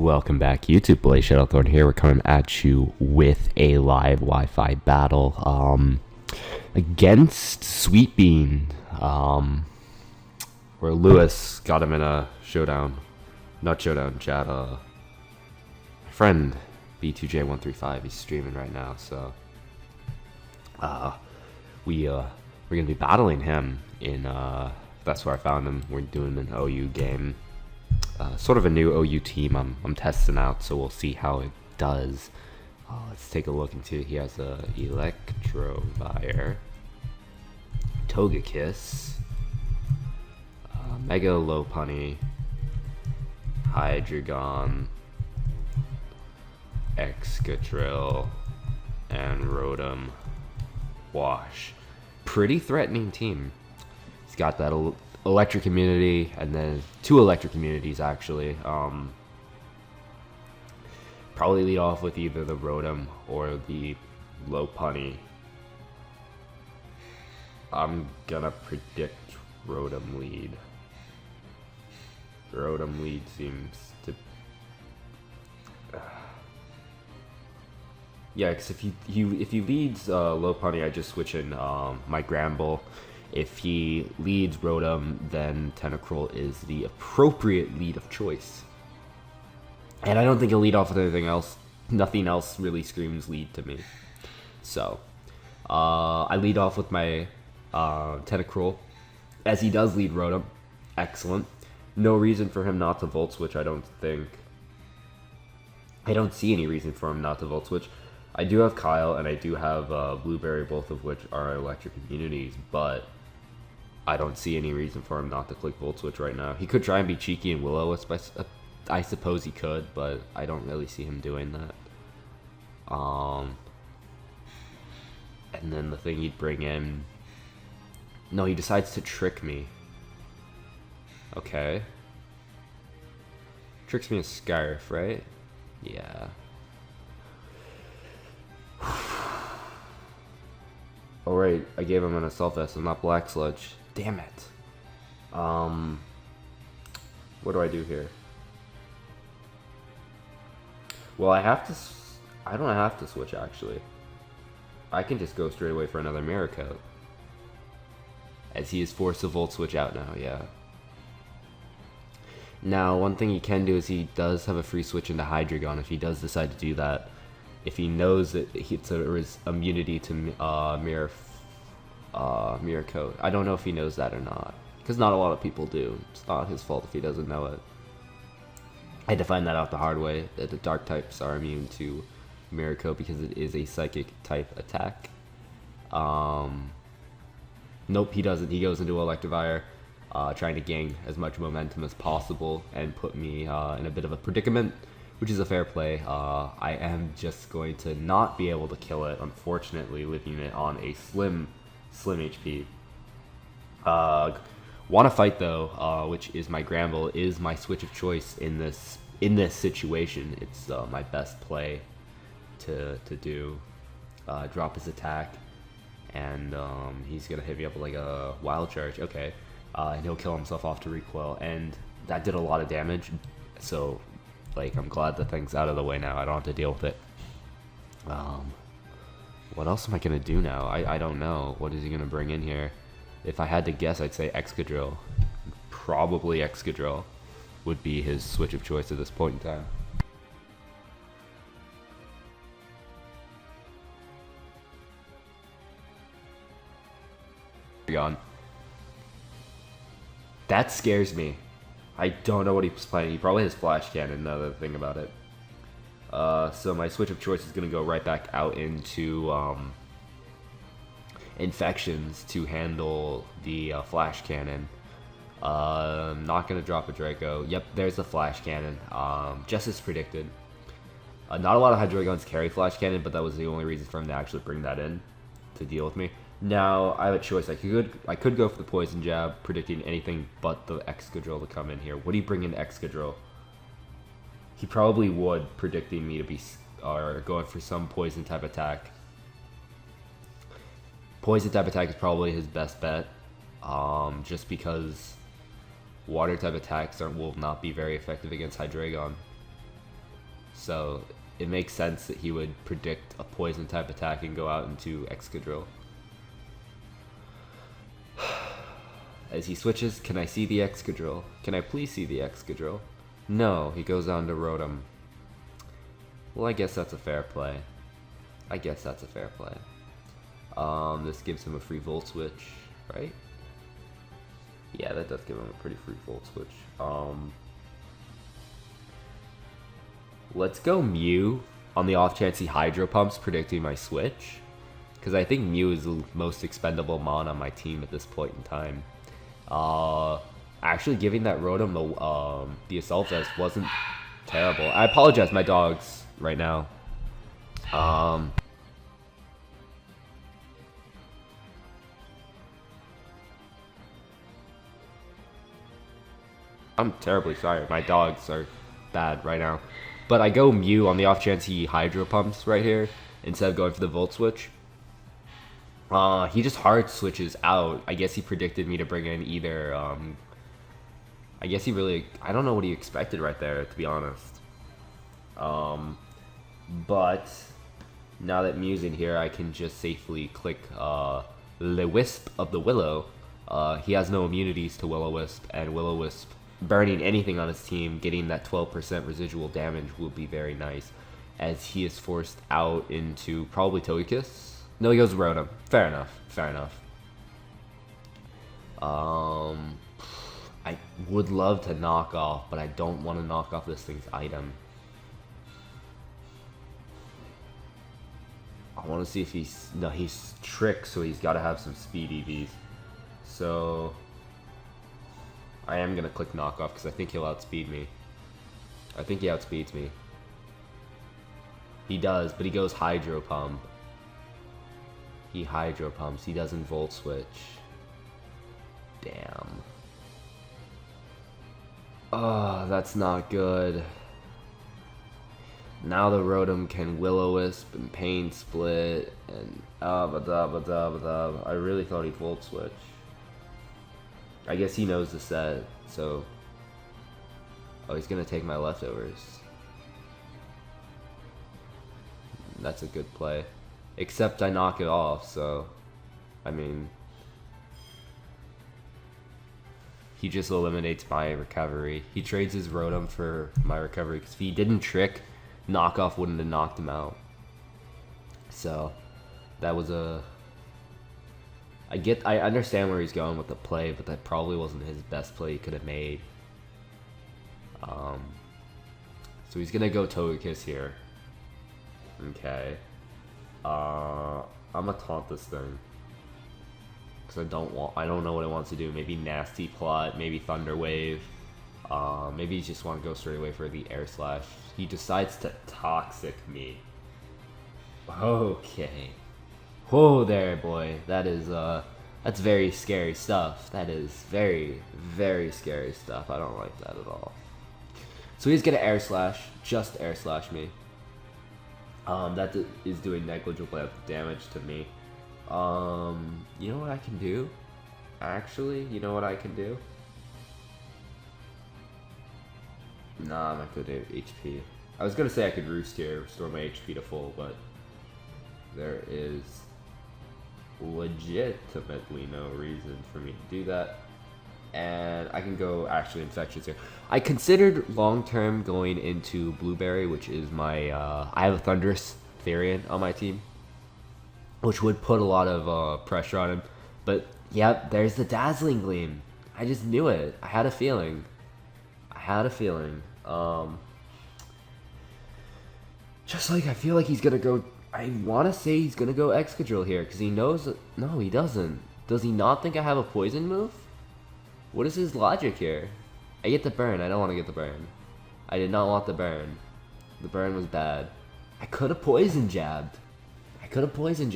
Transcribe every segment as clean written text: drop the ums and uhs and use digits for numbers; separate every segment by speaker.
Speaker 1: Welcome back, YouTube. Blaze Shadowthorn here. We're coming at you with a live Wi-Fi battle against SweetBean, where Lewis got him in a showdown. Not showdown, chat. My friend B2J135, he's streaming right now, so we're gonna be battling him in that's where I found him. We're doing an OU game. Sort of a new OU team I'm testing out, so we'll see how it does. Let's take a look into. He has a Electrovire, Togekiss, Mega Lopunny, Hydreigon, Excadrill, and Rotom. Wash. Pretty threatening team. He's got that electric immunity, and then two electric immunities actually. Probably lead off with either the Rotom or the Lopunny. I'm gonna predict Rotom lead. Rotom lead seems to yeah, because if he leads Lopunny, I just switch in my Gramble. If he leads Rotom, then Tentacruel is the appropriate lead of choice. And I don't think he'll lead off with anything else. Nothing else really screams lead to me. So, I lead off with my Tentacruel, as he does lead Rotom. Excellent. No reason for him not to Volt Switch, I don't think. I don't see any reason for him not to Volt Switch. I do have Kyle, and I do have Blueberry, both of which are electric immunities, but I don't see any reason for him not to click Volt Switch right now. He could try and be cheeky and Will-O-Wisp, I suppose he could, but I don't really see him doing that. And then the thing he'd bring in... No, he decides to trick me. Okay. Tricks me a Scarf, right? Yeah. Oh right, I gave him an Assault Vest and not Black Sludge. Damn it. What do I do here? Well, I don't have to switch actually. I can just go straight away for another Mirror Coat, as he is forced to Volt Switch out now, yeah. Now, one thing he can do is he does have a free switch into Hydreigon if he does decide to do that. If he knows that there is immunity to Mirror Coat. I don't know if he knows that or not, because not a lot of people do. It's not his fault if he doesn't know it. I had to find that out the hard way, that the Dark types are immune to Mirror Coat because it is a Psychic type attack. Nope, he doesn't. He goes into Electivire, trying to gain as much momentum as possible and put me in a bit of a predicament, which is a fair play. I am just going to not be able to kill it, unfortunately, leaving it on a slim HP. Want to fight though, which is my Gramble, is my switch of choice in this situation. It's my best play to do. Drop his attack, and he's gonna hit me up with like a Wild Charge. Okay, and he'll kill himself off to recoil, and that did a lot of damage. So, like, I'm glad the thing's out of the way now. I don't have to deal with it. What else am I gonna do now? I don't know. What is he gonna bring in here? If I had to guess, I'd say Excadrill. Probably Excadrill would be his switch of choice at this point in time. Gone. That scares me. I don't know what he's playing. He probably has Flash Cannon, another thing about it. So my switch of choice is going to go right back out into Infections to handle the Flash Cannon. Not going to drop a Draco. Yep, there's the Flash Cannon. Just as predicted. Not a lot of Hydreigons carry Flash Cannon, but that was the only reason for him to actually bring that in to deal with me. Now, I have a choice. I could go for the Poison Jab, predicting anything but the Excadrill to come in here. Would he bring in Excadrill? He probably would, predicting me to be going for some Poison type attack. Poison type attack is probably his best bet, just because Water type attacks will not be very effective against Hydreigon. so it makes sense that he would predict a poison type attack and go out into Excadrill. As he switches, can I see the Excadrill? Can I please see the Excadrill? No, he goes on to Rotom. Well, I guess that's a fair play. I guess that's a fair play. This gives him a free Volt Switch, right? Yeah, that does give him a pretty free Volt Switch. Let's go Mew on the off chance he Hydro Pumps, predicting my switch. Because I think Mew is the most expendable Mon on my team at this point in time. Actually giving that Rotom the Assault Vest wasn't terrible. I apologize, my dogs, right now. I'm terribly sorry. My dogs are bad right now. But I go Mew on the off chance he Hydro Pumps right here instead of going for the Volt Switch. He just hard switches out. I guess he predicted me to bring in either, I guess he really, I don't know what he expected right there, to be honest. But now that Mew's in here, I can just safely click Le Wisp of the Willow. He has no immunities to Will-O-Wisp, and Will-O-Wisp burning anything on his team, getting that 12% residual damage will be very nice, as he is forced out into probably Togekiss. No, he goes Rotom. Fair enough. Fair enough. I would love to knock off, but I don't want to knock off this thing's item. I want to see if he's... No, he's Trick, so he's got to have some speed EVs. So I am going to click knock off because I think he'll outspeed me. I think he outspeeds me. He does, but he goes Hydro Pump. He Hydro Pumps. He doesn't Volt Switch. Damn. Oh, that's not good. Now the Rotom can Will-O-Wisp and Pain Split and I really thought he'd Volt Switch. I guess he knows the set, so... Oh, he's gonna take my leftovers. That's a good play. Except I knock it off, so... I mean... He just eliminates my recovery. He trades his Rotom for my recovery, because if he didn't Trick, knockoff wouldn't have knocked him out. So, that was a... I understand where he's going with the play, but that probably wasn't his best play he could have made. So he's gonna go Togekiss here. Okay. I'm gonna taunt this thing. Because I don't know what it wants to do. Maybe Nasty Plot, maybe Thunder Wave. Maybe he just want to go straight away for the Air Slash. He decides to Toxic me. Okay. Whoa there, boy. That is, that's very scary stuff. That is very, very scary stuff. I don't like that at all. So he's gonna Air Slash. Just Air Slash me. That is doing negligible damage to me. You know what I can do? Actually, you know what I can do? Nah, I'm not good at HP. I was gonna say I could Roost here, restore my HP to full, but there is legitimately no reason for me to do that. And I can go actually Infectious here. I considered long-term going into Blueberry, which is my, I have a Thundurus Therian on my team, which would put a lot of pressure on him. But, yep, there's the Dazzling Gleam. I just knew it. I had a feeling. Just like I feel like he's going to go... I want to say he's going to go Excadrill here, because he knows... No, he doesn't. Does he not think I have a poison move? What is his logic here? I get the burn. I don't want to get the burn. I did not want the burn. The burn was bad. I could have poison jabbed. And poison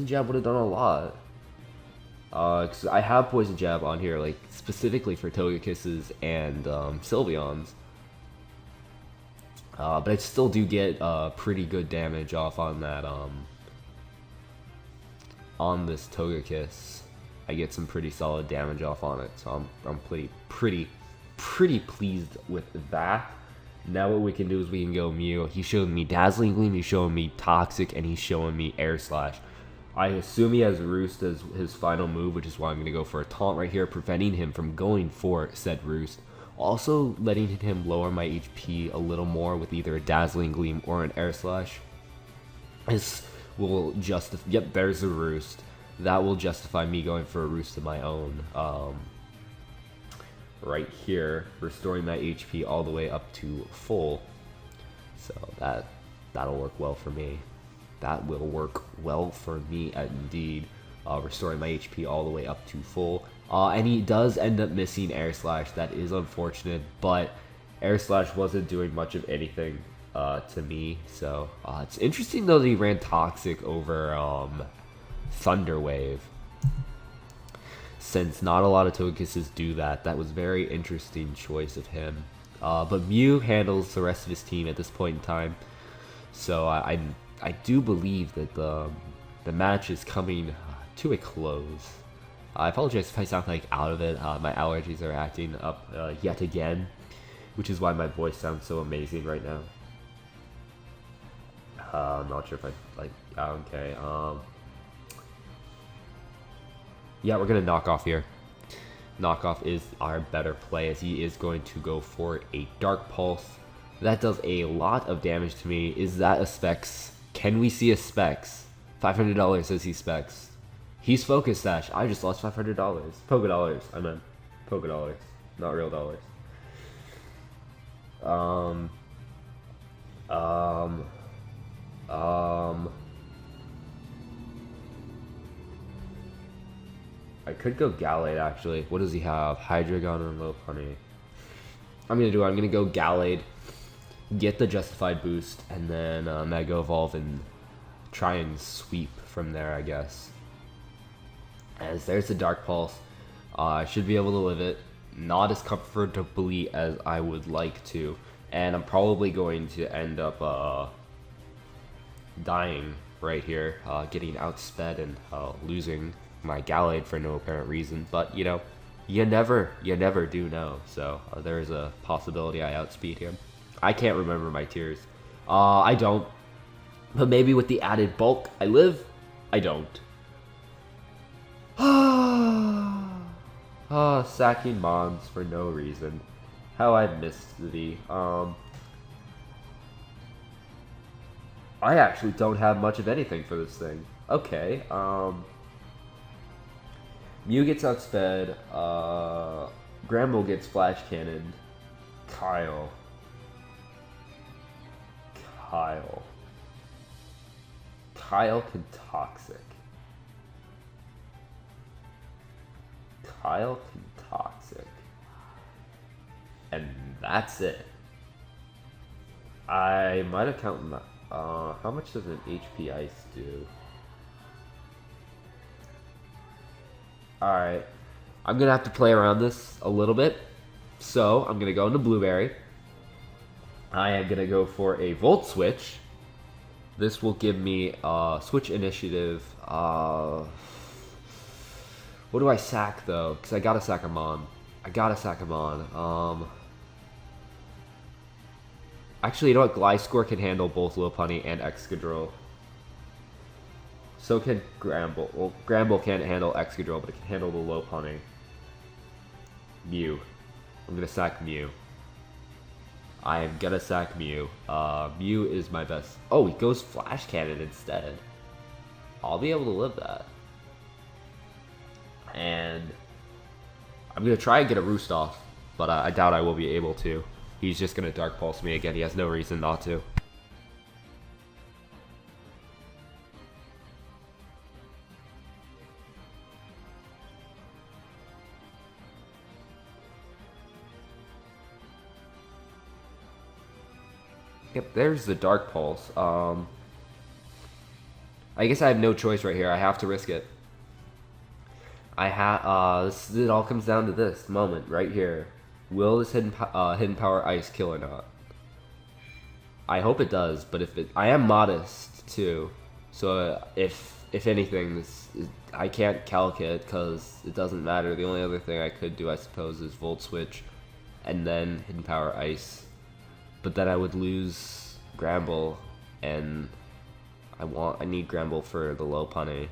Speaker 1: jab would have done a lot. Cause I have poison jab on here, like specifically for Togekisses and Sylveons. But I still do get pretty good damage off on that. On this Togekiss, I get some pretty solid damage off on it. So I'm pretty pleased with that. Now what we can do is we can go Mew. He's showing me Dazzling Gleam, he's showing me Toxic, and he's showing me Air Slash. I assume he has Roost as his final move, which is why I'm going to go for a taunt right here, preventing him from going for said Roost. Also letting him lower my HP a little more with either a Dazzling Gleam or an Air Slash. This will justify... Yep, there's a Roost. That will justify me going for a Roost of my own. Right here, restoring my HP all the way up to full. So that'll work well for me. That will work well for me indeed. Restoring my HP all the way up to full. And he does end up missing Air Slash. That is unfortunate, but Air Slash wasn't doing much of anything to me. So it's interesting though that he ran Toxic over Thunder Wave. Since not a lot of Togekiss do that, that was very interesting choice of him. But Mew handles the rest of his team at this point in time. So I do believe that the match is coming to a close. I apologize if I sound like out of it. My allergies are acting up yet again, which is why my voice sounds so amazing right now. I'm not sure if I like. Okay. Yeah, we're gonna knock off here. Knockoff is our better play as he is going to go for a Dark Pulse. That does a lot of damage to me. Is that a Specs? Can we see a Specs? $500 says he Specs. He's Focus Sash. I just lost $500. Poké dollars. I meant Poké dollars, not real dollars. I could go Gallade actually. What does he have? Hydreigon and Lopunny. I'm gonna go Gallade, get the Justified boost, and then Mega Evolve and try and sweep from there, I guess. As there's the Dark Pulse. I should be able to live it. Not as comfortably as I would like to. And I'm probably going to end up dying right here, getting outsped and losing my Gallade for no apparent reason. But, you know, you never do know. So there's a possibility I outspeed him. I can't remember my tiers. I don't. But maybe with the added bulk, I live. I don't. Sacking Mons for no reason. How I missed thee. I actually don't have much of anything for this thing. Okay, Mew gets outsped, Gramble gets Flash Cannon, Kyle can Toxic. Kyle can Toxic. And that's it. I might have counted that. How much does an HP Ice do? Alright. I'm gonna have to play around this a little bit. So, I'm gonna go into Blueberry. I am gonna go for a Volt Switch. This will give me Switch Initiative. What do I sack though? Because I gotta sack him on. Actually, you know what? Gliscor can handle both Lopunny and Excadrill. So can Gramble. Well, Gramble can't handle Excadrill, but it can handle the Lopunny. Mew. I'm gonna sack Mew. I am gonna sack Mew. Mew is my best. Oh, he goes Flash Cannon instead. I'll be able to live that. And I'm gonna try and get a Roost off, but I doubt I will be able to. He's just gonna Dark Pulse me again. He has no reason not to. Yep, there's the Dark Pulse. I guess I have no choice right here. I have to risk it. It all comes down to this moment right here. Will this hidden power ice kill or not? I hope it does, but I am modest too. So if anything, I can't calc it because it doesn't matter. The only other thing I could do, I suppose, is Volt Switch, and then hidden power ice. but then I would lose Gramble, and I need Gramble for the low punny.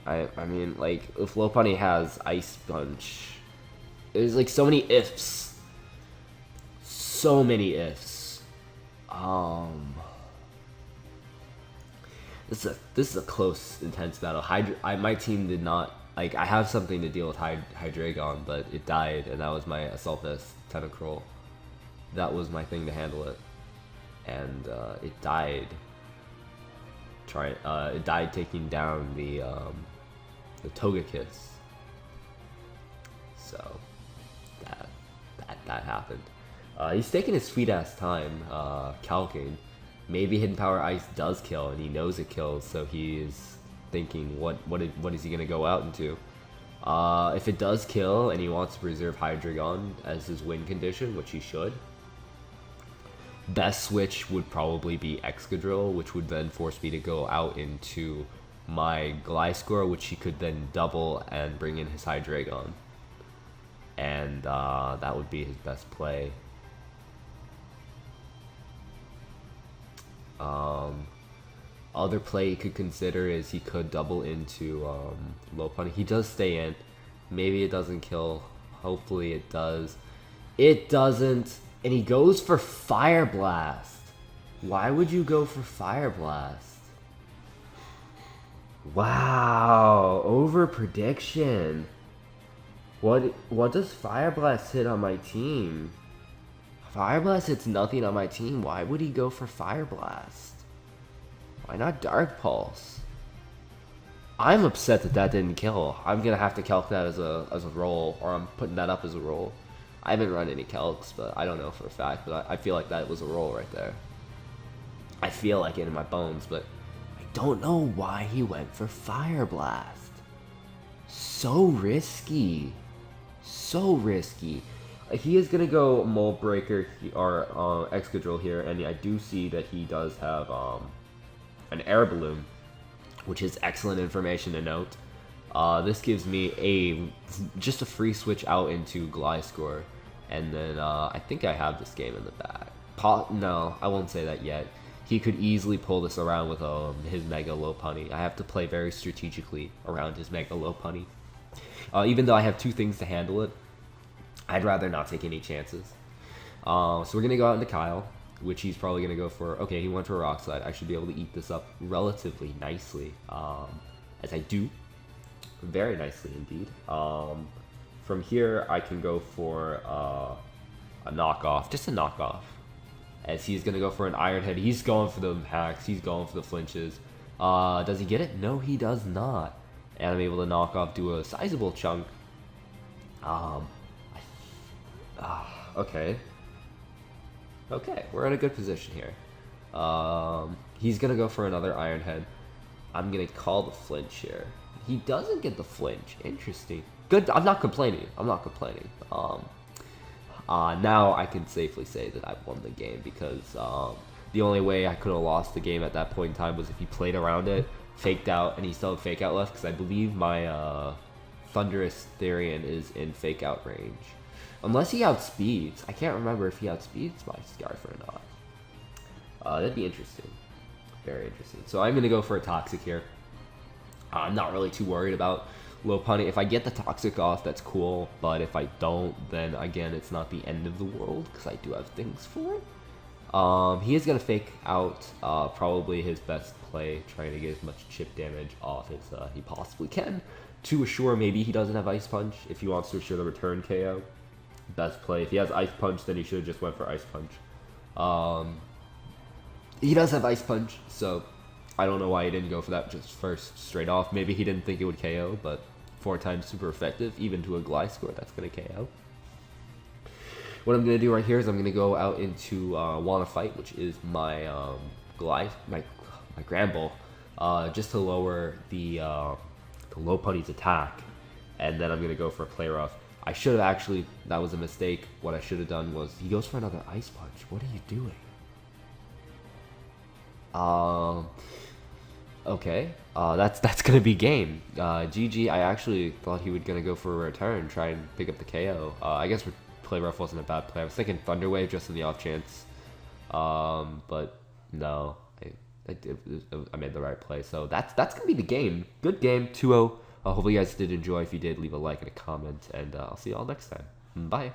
Speaker 1: I mean, like, if low punny has Ice Punch, there's like so many ifs. So many ifs. This is a close, intense battle. My team did not, like, I have something to deal with Hydreigon, but it died, and that was my Assault Vest Tentacruel. That was my thing to handle it, and it died. It died taking down the Togekiss. So that happened. He's taking his sweet ass time calcing. Maybe Hidden Power Ice does kill, and he knows it kills, so he is thinking, what is he gonna go out into? If it does kill, and he wants to preserve Hydreigon as his win condition, which he should, best switch would probably be Excadrill, which would then force me to go out into my Gliscor, which he could then double and bring in his Hydreigon, and that would be his best play. Other play you could consider is he could double into Lopunny. He does stay in. Maybe it doesn't kill. Hopefully it does. It doesn't. And he goes for Fire Blast. Why would you go for Fire Blast? Wow. Over prediction. What does Fire Blast hit on my team? Fire Blast hits nothing on my team. Why would he go for Fire Blast? Why not Dark Pulse? I'm upset that didn't kill. I'm gonna have to calc that as a roll, or I'm putting that up as a roll. I haven't run any calcs, but I don't know for a fact. But I feel like that was a roll right there. I feel like it in my bones, but I don't know why he went for Fire Blast. So risky. So risky. He is gonna go Mold Breaker or Excadrill here, and I do see that he does have an Air Balloon, which is excellent information to note. This gives me just a free switch out into Gliscor, and then I think I have this game in the bag. No, I won't say that yet. He could easily pull this around with his Mega Lopunny. I have to play very strategically around his Mega Lopunny. Even though I have two things to handle it, I'd rather not take any chances. So we're gonna go out into Kyle, which he's probably going to go for. Okay, he went for a Rock Slide. I should be able to eat this up relatively nicely, as I do. Very nicely indeed. From here, I can go for a knockoff, just a knockoff, as he's going to go for an Iron Head. He's going for the hacks. He's going for the flinches. Does he get it? No, he does not. And I'm able to knock off, do a sizable chunk. Okay. Okay, we're in a good position here. He's gonna go for another Iron Head. I'm gonna call the flinch here. He doesn't get the flinch. Interesting. Good. I'm not complaining. Now I can safely say that I've won the game, because the only way I could have lost the game at that point in time was if he played around it, faked out, and he still had Fake Out left, because I believe my Thunderous Therian is in Fake Out range. Unless he outspeeds. I can't remember if he outspeeds my Scarf or not. That'd be interesting. Very interesting. So I'm going to go for a Toxic here. I'm not really too worried about Lopunny. If I get the Toxic off, that's cool. But if I don't, then again, it's not the end of the world, because I do have things for it. He is going to Fake Out probably his best play, trying to get as much chip damage off as he possibly can, to assure maybe he doesn't have Ice Punch, if he wants to assure the return KO. Best play. If he has Ice Punch, then he should have just went for Ice Punch. He does have Ice Punch, so I don't know why he didn't go for that just first straight off. Maybe he didn't think it would KO, but 4 times super effective, even to a Gliscor, that's going to KO. What I'm going to do right here is I'm going to go out into Wanna Fight, which is my my Gramble, just to lower the Lopunny's attack, and then I'm going to go for a Play Rough. I should have actually, that was a mistake. What I should have done was, he goes for another Ice Punch. What are you doing? Okay. That's gonna be game. GG, I actually thought he was gonna go for a return, try and pick up the KO. I guess we're play rough wasn't a bad play. I was thinking Thunderwave just in the off chance. But no, I made the right play. So that's gonna be the game. Good game, 2-0. Hopefully you guys did enjoy. If you did, leave a like and a comment, and I'll see you all next time. Bye.